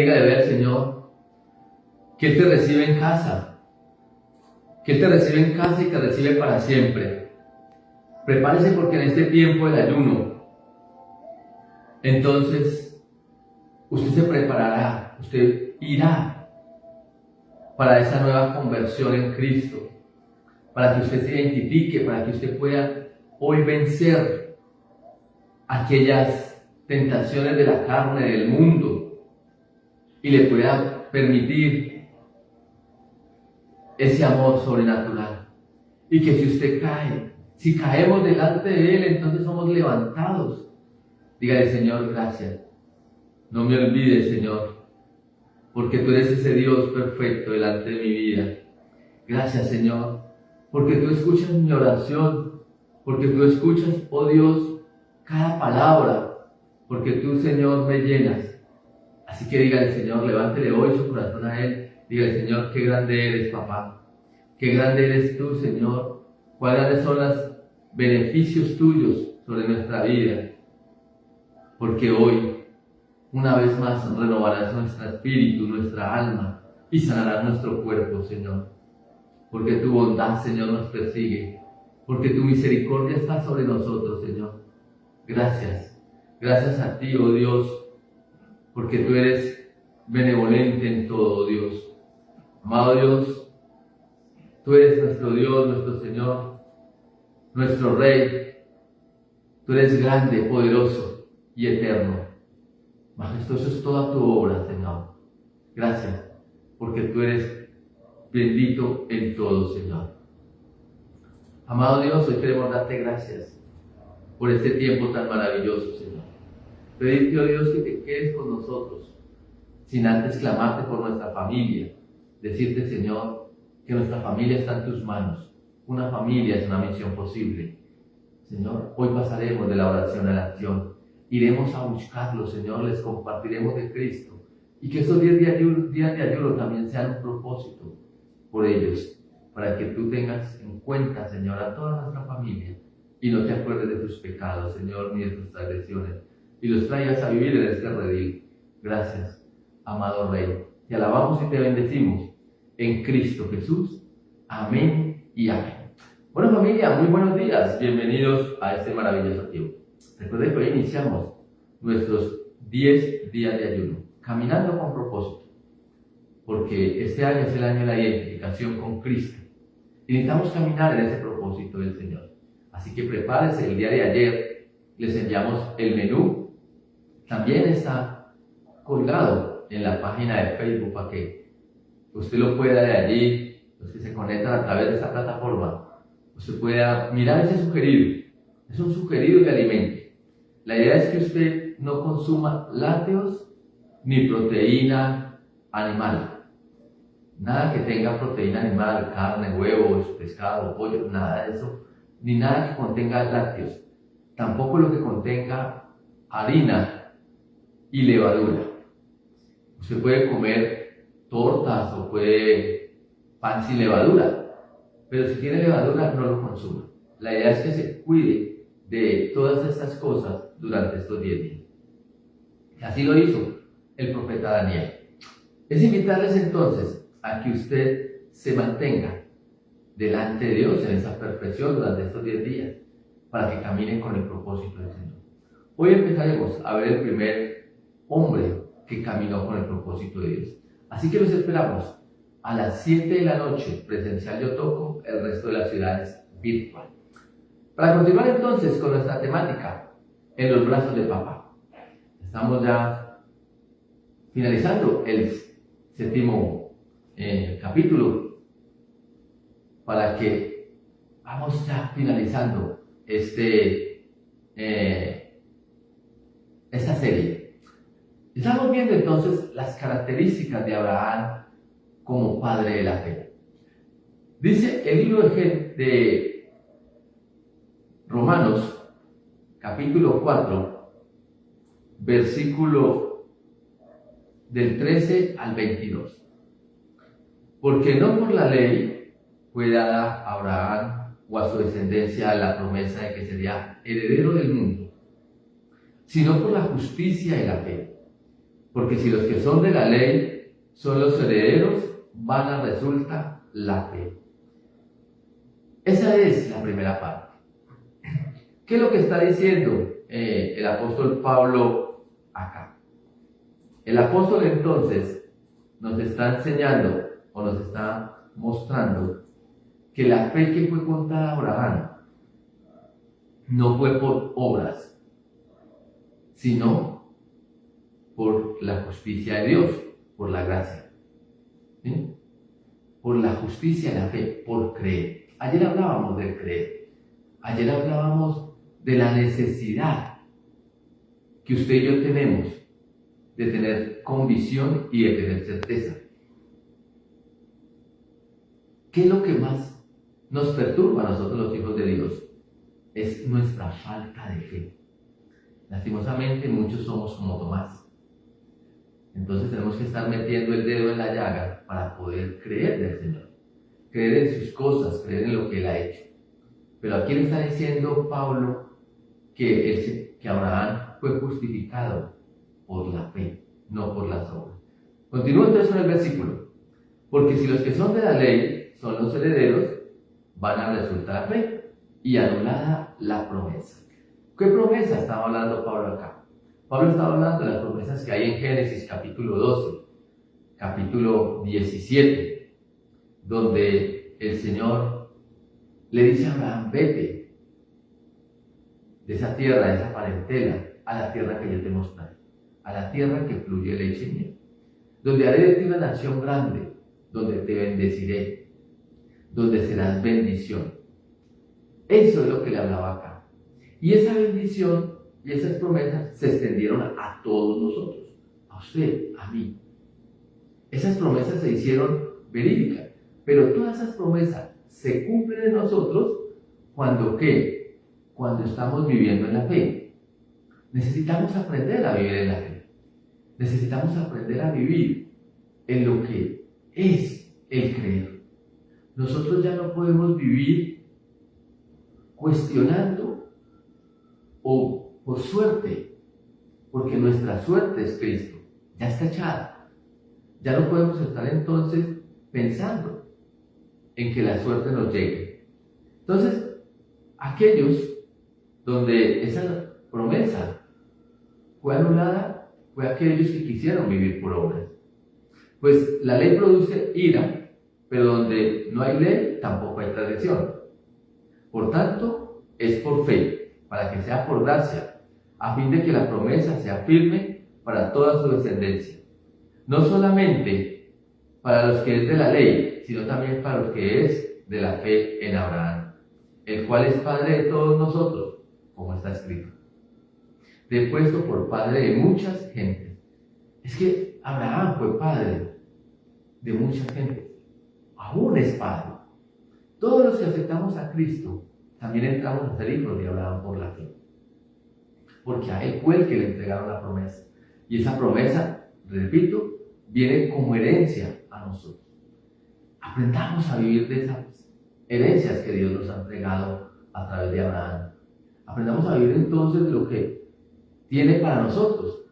dígale al Señor que Él te recibe en casa, que Él te recibe en casa y te recibe para siempre. Prepárese porque en este tiempo del ayuno, entonces usted se preparará, usted irá para esa nueva conversión en Cristo, para que usted se identifique, para que usted pueda hoy vencer aquellas tentaciones de la carne, del mundo, y le pueda permitir ese amor sobrenatural. Y que si usted cae, si caemos delante de Él, entonces somos levantados. Dígale: Señor, gracias. No me olvides, Señor, porque tú eres ese Dios perfecto delante de mi vida. Gracias, Señor, porque tú escuchas mi oración, porque tú escuchas, oh Dios, cada palabra, porque tú, Señor, me llenas. Así que dígale: Señor, levántele hoy su corazón a Él. Dígale: Señor, qué grande eres, papá. Qué grande eres tú, Señor. Cuáles grandes son los beneficios tuyos sobre nuestra vida. Porque hoy, una vez más, renovarás nuestro espíritu, nuestra alma, y sanarás nuestro cuerpo, Señor. Porque tu bondad, Señor, nos persigue. Porque tu misericordia está sobre nosotros, Señor. Gracias. Gracias a ti, oh Dios, porque tú eres benevolente en todo, oh Dios. Amado Dios, tú eres nuestro Dios, nuestro Señor, nuestro Rey. Tú eres grande, poderoso y eterno. Majestuoso es toda tu obra, Señor. Gracias, porque tú eres bendito en todo, Señor. Amado Dios, hoy queremos darte gracias por este tiempo tan maravilloso, Señor. Pedirte, oh Dios, que te quedes con nosotros, sin antes clamarte por nuestra familia. Decirte, Señor, que nuestra familia está en tus manos. Una familia es una misión posible. Señor, hoy pasaremos de la oración a la acción. Iremos a buscarlo, Señor, les compartiremos de Cristo. Y que estos días de ayuno también sean un propósito por ellos, para que tú tengas en cuenta, Señor, a toda nuestra familia y no te acuerdes de tus pecados, Señor, ni de tus transgresiones, y los traigas a vivir en este redil. Gracias, amado Rey. Te alabamos y te bendecimos en Cristo Jesús. Amén y amén. Bueno, familia, muy buenos días. Bienvenidos a este maravilloso tiempo. Recuerden que hoy iniciamos nuestros 10 días de ayuno, caminando con propósito, porque este año es el año de la identificación con Cristo. Y necesitamos caminar en ese propósito del Señor. Así que prepárese. El día de ayer les enviamos el menú. También está colgado en la página de Facebook para que usted lo pueda de allí, los que se conectan a través de esta plataforma, usted pueda mirar ese sugerido. Es un sugerido de alimento. La idea es que usted no consuma lácteos ni proteína animal. Nada que tenga proteína animal, carne, huevos, pescado, pollo, nada de eso. Ni nada que contenga lácteos. Tampoco lo que contenga harina y levadura. Usted puede comer tortas o puede pan sin levadura, pero si tiene levadura no lo consuma. La idea es que se cuide de todas estas cosas durante estos 10 días. Así lo hizo el profeta Daniel. Es invitarles entonces a que usted se mantenga delante de Dios en esa perfección durante estos 10 días, para que caminen con el propósito del Señor. Hoy empezaremos a ver el primer hombre que caminó con el propósito de Dios. Así que los esperamos a las 7 de la noche, presencial de Otoco, el resto de las ciudades virtual. Para continuar entonces con nuestra temática, en los brazos de papá. Estamos ya finalizando el 7º capítulo, para que vamos ya finalizando esta serie. Estamos viendo entonces las características de Abraham como padre de la fe. Dice el libro de Romanos, capítulo 4, versículo del 13 al 22. Porque no por la ley fue dada a Abraham o a su descendencia la promesa de que sería heredero del mundo, sino por la justicia y la fe. Porque si los que son de la ley son los herederos, vana resulta la fe. Esa es la primera parte. ¿Qué es lo que está diciendo el apóstol Pablo acá? El apóstol entonces nos está enseñando o nos está mostrando que la fe que fue contada a Abraham no fue por obras, sino por la justicia de Dios, por la gracia. ¿Sí? Por la justicia de la fe, por creer. Ayer hablábamos del creer. Ayer hablábamos de la necesidad que usted y yo tenemos de tener convicción y de tener certeza. ¿Qué es lo que más nos perturba a nosotros los hijos de Dios? Es nuestra falta de fe. Lastimosamente muchos somos como Tomás. Entonces tenemos que estar metiendo el dedo en la llaga para poder creer del Señor. Creer en sus cosas, creer en lo que Él ha hecho. Pero aquí le está diciendo Pablo que Abraham fue justificado por la fe, no por las obras. Continúa entonces con el versículo. Porque si los que son de la ley son los herederos, van a resultar la fe y anulada la promesa. ¿Qué promesa estaba hablando Pablo acá? Pablo estaba hablando de las promesas que hay en Génesis capítulo 12, capítulo 17, donde el Señor le dice a Abraham: vete de esa tierra, de esa parentela, a la tierra que yo te mostraré, a la tierra que fluye leche y miel, donde haré de ti una nación grande, donde te bendeciré, donde serás bendición. Eso es lo que le hablaba acá. Y esa bendición y esas promesas se extendieron a todos nosotros, a usted, a mí. Esas promesas se hicieron verídicas, pero todas esas promesas se cumplen en nosotros cuando ¿qué? Cuando estamos viviendo en la fe. Necesitamos aprender a vivir en la fe. Necesitamos aprender a vivir en lo que es el creer. Nosotros ya no podemos vivir cuestionando o por suerte, porque nuestra suerte es Cristo, ya está echada. Ya no podemos estar entonces pensando en que la suerte nos llegue. Entonces, aquellos donde esa promesa fue anulada, fue aquellos que quisieron vivir por obras. Pues la ley produce ira, pero donde no hay ley, tampoco hay transgresión. Por tanto, es por fe, para que sea por gracia, a fin de que la promesa sea firme para toda su descendencia. No solamente para los que es de la ley, sino también para los que es de la fe en Abraham, el cual es Padre de todos nosotros, como está escrito. Depuesto por Padre de muchas gentes. Es que Abraham fue padre de mucha gente. Aún es padre. Todos los que aceptamos a Cristo también entramos a ser hijos de Abraham por la fe. Porque a él fue el que le entregaron la promesa. Y esa promesa, repito, viene como herencia a nosotros. Aprendamos a vivir de esas herencias que Dios nos ha entregado a través de Abraham. Aprendamos a vivir entonces de lo que tiene para nosotros.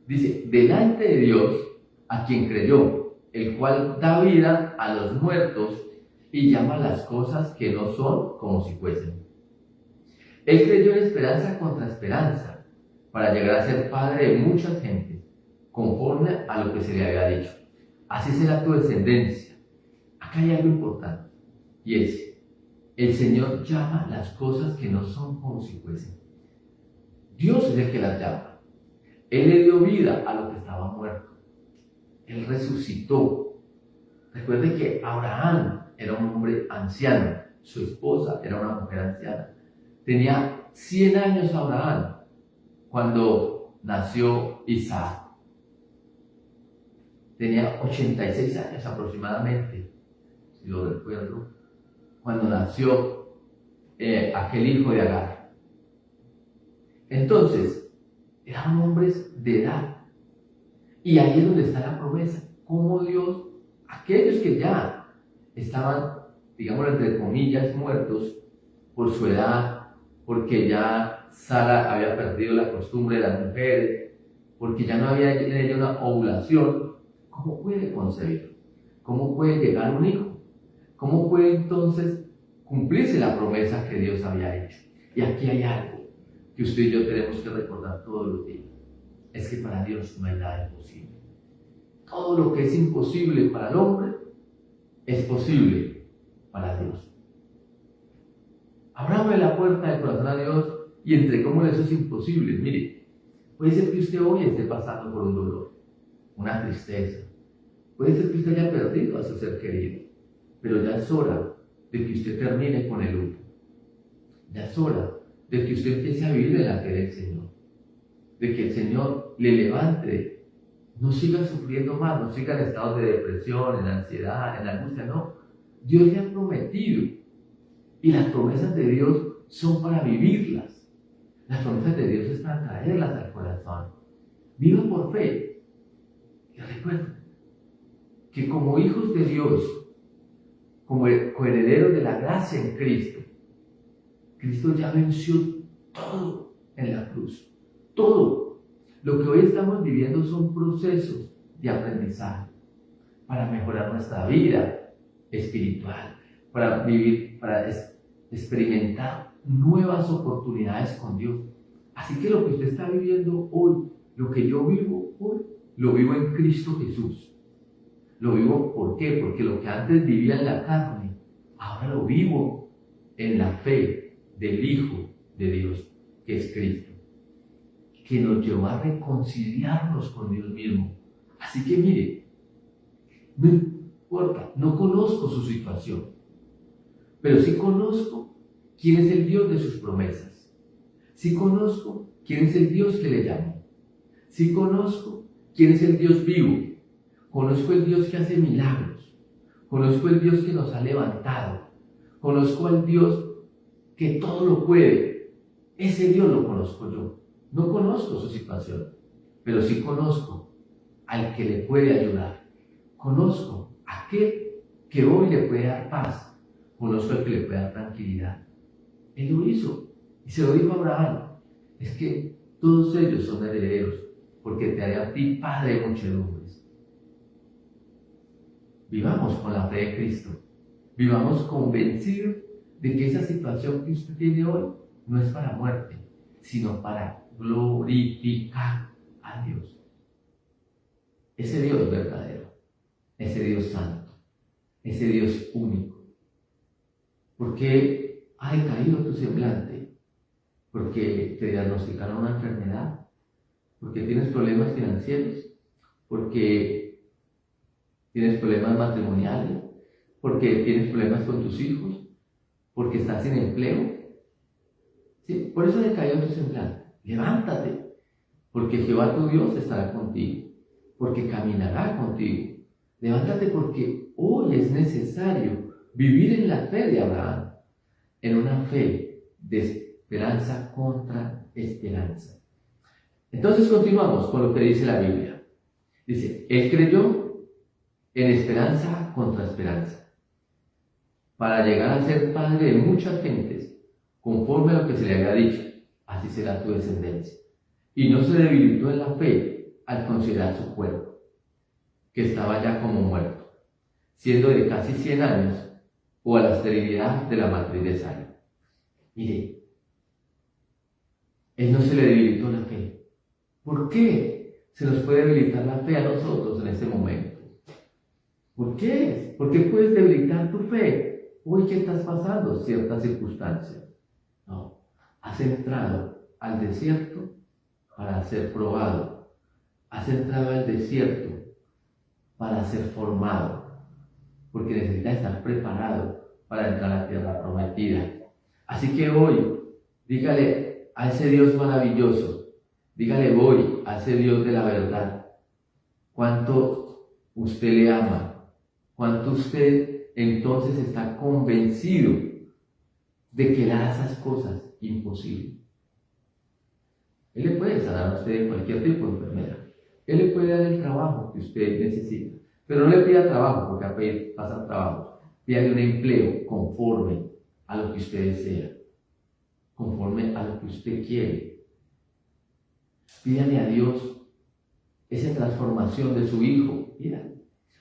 Dice, delante de Dios, a quien creyó, el cual da vida a los muertos y llama las cosas que no son como si fuesen. Él creyó en esperanza contra esperanza, para llegar a ser padre de muchas gentes, conforme a lo que se le había dicho. Así será tu descendencia. Acá hay algo importante, y es, el Señor llama las cosas que no son como si fuesen. Dios es el que las llama. Él le dio vida a lo que estaba muerto. Él resucitó. Recuerde que Abraham era un hombre anciano, su esposa era una mujer anciana. Tenía 100 años Abraham cuando nació Isaac. Tenía 86 años aproximadamente, si lo recuerdo, cuando nació aquel hijo de Agar. Entonces, eran hombres de edad. Y ahí es donde está la promesa. Cómo Dios, aquellos que ya estaban, digamos, entre comillas, muertos por su edad, porque ya Sara había perdido la costumbre de las mujeres, porque ya no había en ella una ovulación, ¿cómo puede concebir? ¿Cómo puede llegar un hijo? ¿Cómo puede entonces cumplirse la promesa que Dios había hecho? Y aquí hay algo que usted y yo tenemos que recordar todos los días. Es que para Dios no hay nada imposible. Todo lo que es imposible para el hombre es posible para Dios. Abrámosle la puerta del corazón a Dios y entreguémosle esos imposibles. Mire, puede ser que usted hoy esté pasando por un dolor, una tristeza. Puede ser que usted haya perdido a su ser querido, pero ya es hora de que usted termine con el luto. Ya es hora de que usted empiece a vivir en la fe del Señor. De que el Señor le levante, no siga sufriendo más, no siga en estados de depresión, en ansiedad, en angustia, no. Dios le ha prometido y las promesas de Dios son para vivirlas. Las promesas de Dios es para traerlas al corazón. Viva por fe. Y recuerden que como hijos de Dios, como coherederos de la gracia en Cristo, Cristo ya venció todo en la cruz. Todo. Lo que hoy estamos viviendo son procesos de aprendizaje para mejorar nuestra vida espiritual, para vivir, para experimentar nuevas oportunidades con Dios. Así que lo que usted está viviendo hoy, lo que yo vivo hoy, lo vivo en Cristo Jesús. Lo vivo, ¿por qué? Porque lo que antes vivía en la carne, ahora lo vivo en la fe del Hijo de Dios, que es Cristo, que nos llevó a reconciliarnos con Dios mismo. Así que mire, no importa, no conozco su situación, pero sí conozco quién es el Dios de sus promesas. Sí conozco quién es el Dios que le llamó. Sí conozco quién es el Dios vivo. Conozco el Dios que hace milagros. Conozco el Dios que nos ha levantado. Conozco al Dios que todo lo puede. Ese Dios lo conozco yo. No conozco su situación, pero sí conozco al que le puede ayudar. Conozco a aquel que hoy le puede dar paz. Conozco al que le puede dar tranquilidad. Él lo hizo y se lo dijo a Abraham. Es que todos ellos son herederos, porque te haré a ti padre de muchedumbres. Vivamos con la fe de Cristo. Vivamos convencidos de que esa situación que usted tiene hoy no es para muerte, sino para glorificar a Dios. Ese Dios verdadero, ese Dios santo, ese Dios único. ¿Por qué ha decaído tu semblante? ¿Porque te diagnosticaron una enfermedad? ¿Porque tienes problemas financieros? ¿Porque tienes problemas matrimoniales? ¿Porque tienes problemas con tus hijos? ¿Porque estás sin empleo? ¿Sí? Por eso ha decaído tu semblante. Levántate, porque Jehová tu Dios estará contigo, porque caminará contigo. Levántate porque hoy es necesario vivir en la fe de Abraham, en una fe de esperanza contra esperanza. Entonces continuamos con lo que dice la Biblia. Dice, él creyó en esperanza contra esperanza, para llegar a ser padre de muchas gentes, conforme a lo que se le había dicho, así será tu descendencia. Y no se debilitó en la fe al considerar su cuerpo, que estaba ya como muerto, siendo de casi 100 años, o a la esterilidad de la matriz de Sara. Mire, él no se le debilitó la fe. ¿Por qué se nos puede debilitar la fe a nosotros en este momento? ¿Por qué? ¿Por qué puedes debilitar tu fe hoy que estás pasando ciertas circunstancias? No, has entrado al desierto para ser probado. Has entrado al desierto para ser formado, porque necesitas estar preparado para entrar a la tierra prometida. Así que hoy, dígale a ese Dios maravilloso, dígale hoy a ese Dios de la verdad, cuánto usted le ama, cuánto usted entonces está convencido de que le hará esas cosas imposibles. Él le puede sanar a usted de cualquier tipo de enfermedad. Él le puede dar el trabajo que usted necesita. Pero no le pida trabajo porque a pedir pasan trabajo. Pídale un empleo conforme a lo que usted desea, conforme a lo que usted quiere. Pídale a Dios esa transformación de su hijo.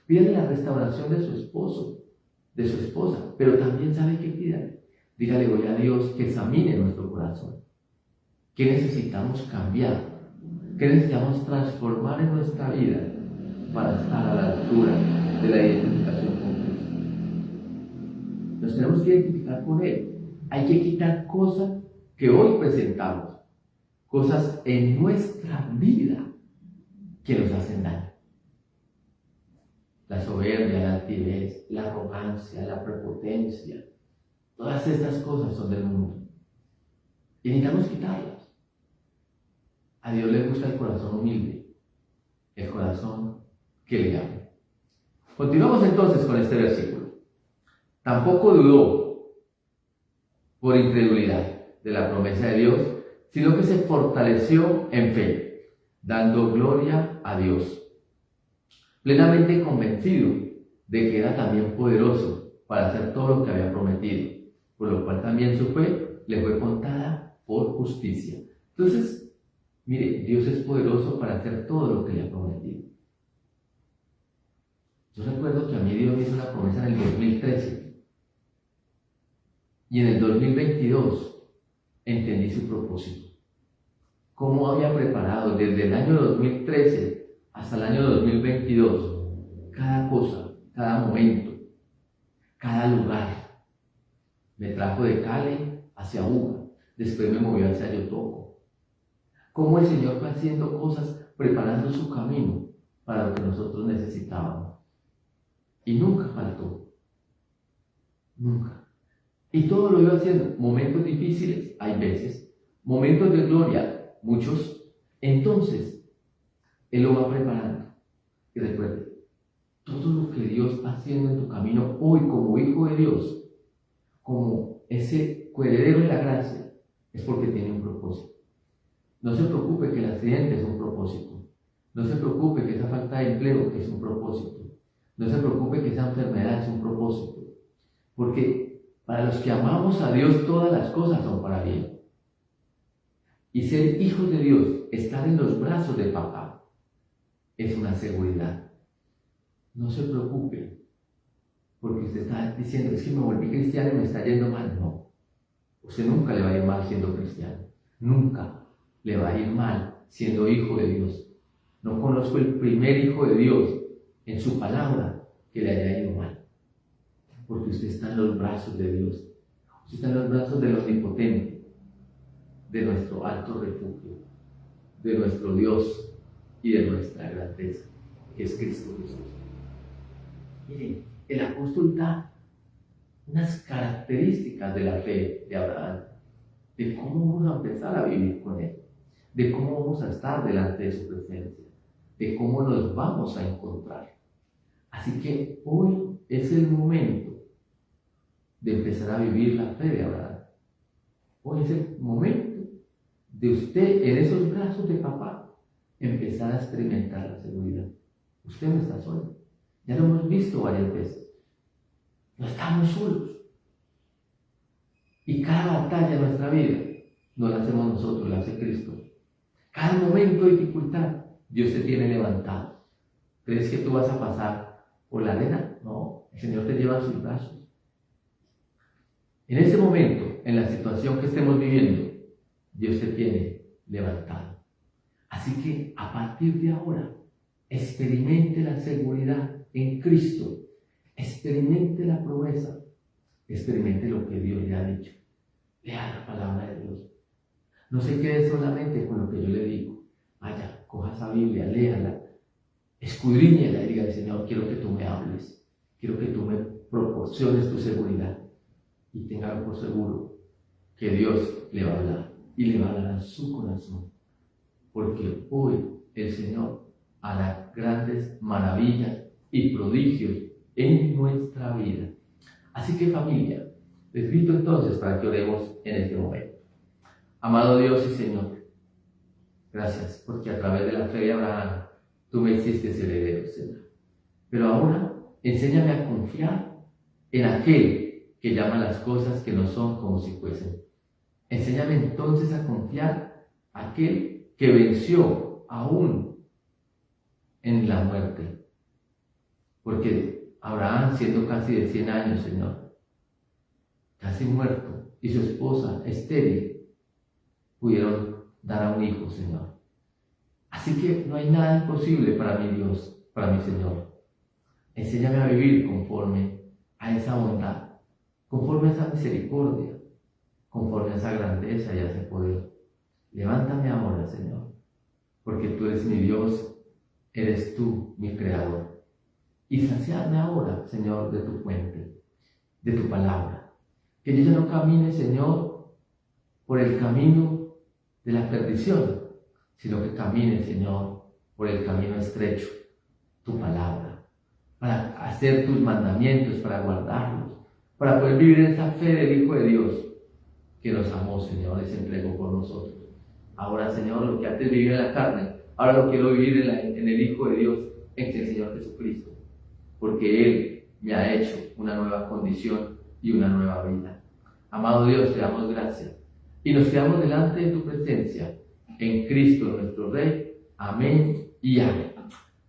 Pídale la restauración de su esposo, de su esposa, pero también sabe que pídale. Dígale hoy a Dios que examine nuestro corazón. ¿Qué necesitamos cambiar? ¿Qué necesitamos transformar en nuestra vida para estar a la altura de la identificación con Cristo? Nos tenemos que identificar con Él. Hay que quitar cosas que hoy presentamos, cosas en nuestra vida que nos hacen daño. La soberbia, la altivez, la arrogancia, la prepotencia, todas estas cosas son del mundo. Y necesitamos quitarlas. A Dios le gusta el corazón humilde, el corazón que le ama. Continuamos entonces con este versículo. Tampoco dudó por incredulidad de la promesa de Dios, sino que se fortaleció en fe, dando gloria a Dios, plenamente convencido de que era también poderoso para hacer todo lo que había prometido, por lo cual también su fe le fue contada por justicia. Entonces, mire, Dios es poderoso para hacer todo lo que le ha prometido. Yo recuerdo que a mí Dios me hizo una promesa en el 2013 y en el 2022 entendí su propósito. Cómo había preparado desde el año 2013 hasta el año 2022 cada cosa, cada momento, cada lugar. Me trajo de Cali hacia Uga, después me movió hacia Yotoco. Cómo el Señor fue haciendo cosas, preparando su camino para lo que nosotros necesitábamos. Y nunca faltó. Nunca. Y todo lo iba haciendo. Momentos difíciles, hay veces. Momentos de gloria, muchos. Entonces, Él lo va preparando. Y recuerde, todo lo que Dios va haciendo en tu camino hoy como hijo de Dios, como ese coheredero de la gracia, es porque tiene un propósito. No se preocupe que el accidente es un propósito. No se preocupe que esa falta de empleo es un propósito. No se preocupe que esa enfermedad es un propósito. Porque para los que amamos a Dios, todas las cosas son para bien. Y ser hijos de Dios, estar en los brazos de papá, es una seguridad. No se preocupe, porque usted está diciendo, es que me volví cristiano y me está yendo mal. No, usted nunca le va a ir mal siendo cristiano. Nunca le va a ir mal siendo hijo de Dios. No conozco el primer hijo de Dios en su palabra que le haya ido mal. Porque usted está en los brazos de Dios. Usted está en los brazos del Omnipotente, de nuestro alto refugio, de nuestro Dios y de nuestra grandeza, que es Cristo Jesús. Miren, el apóstol da unas características de la fe de Abraham, de cómo vamos a empezar a vivir con Él, de cómo vamos a estar delante de su presencia, de cómo nos vamos a encontrar. Así que hoy es el momento de empezar a vivir la fe de Abraham. Hoy es el momento de usted, en esos brazos de papá, empezar a experimentar la seguridad. Usted no está solo. Ya lo hemos visto varias veces. No estamos solos. Y cada batalla de nuestra vida no la hacemos nosotros, la hace Cristo. Cada momento de dificultad, Dios te tiene levantado. ¿Crees que tú vas a pasar por la arena? No, el Señor te lleva en sus brazos. En este momento, en la situación que estemos viviendo, Dios te tiene levantado. Así que a partir de ahora, experimente la seguridad en Cristo, experimente la promesa, experimente lo que Dios le ha dicho. Lea la palabra de Dios. No se quede solamente con lo que yo le digo. Vaya, coja esa Biblia, léala, escudriñela y diga, Señor, quiero que tú me hables, quiero que tú me proporciones tu seguridad. Y téngalo por seguro que Dios le va a hablar y le va a hablar a su corazón. Porque hoy el Señor hará grandes maravillas y prodigios en nuestra vida. Así que familia, les invito entonces para que oremos en este momento. Amado Dios y Señor, gracias porque a través de la fe de Abraham tú me hiciste heredero, Señor. Pero ahora enséñame a confiar en aquel que llama las cosas que no son como si fuesen. Enséñame entonces a confiar en aquel que venció aún en la muerte. Porque Abraham, siendo casi de 100 años, Señor, casi muerto, y su esposa, estéril, pudieron dar a un hijo, Señor. Así que no hay nada imposible para mi Dios, para mi Señor. Enséñame a vivir conforme a esa bondad, conforme a esa misericordia, conforme a esa grandeza y a ese poder. Levántame ahora, Señor, porque tú eres mi Dios, eres tú mi Creador. Y saciadme ahora, Señor, de tu fuente, de tu palabra. Que yo ya no camine, Señor, por el camino de la perdición, sino que camine, Señor, por el camino estrecho, tu palabra, para hacer tus mandamientos, para guardarlos, para poder vivir esa fe del Hijo de Dios que nos amó, Señor, y se entregó por nosotros. Ahora, Señor, lo que antes vivía en la carne, ahora lo quiero vivir en el Hijo de Dios, en el Señor Jesucristo, porque Él me ha hecho una nueva condición y una nueva vida. Amado Dios, te damos gracias y nos quedamos delante de tu presencia en Cristo nuestro Rey. Amén y amén.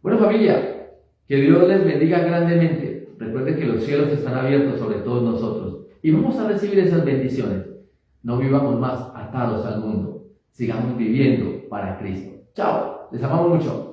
Bueno, familia, que Dios les bendiga grandemente. Recuerden que los cielos están abiertos sobre todos nosotros y vamos a recibir esas bendiciones. No vivamos más atados al mundo, sigamos viviendo para Cristo. Chao, les amamos mucho.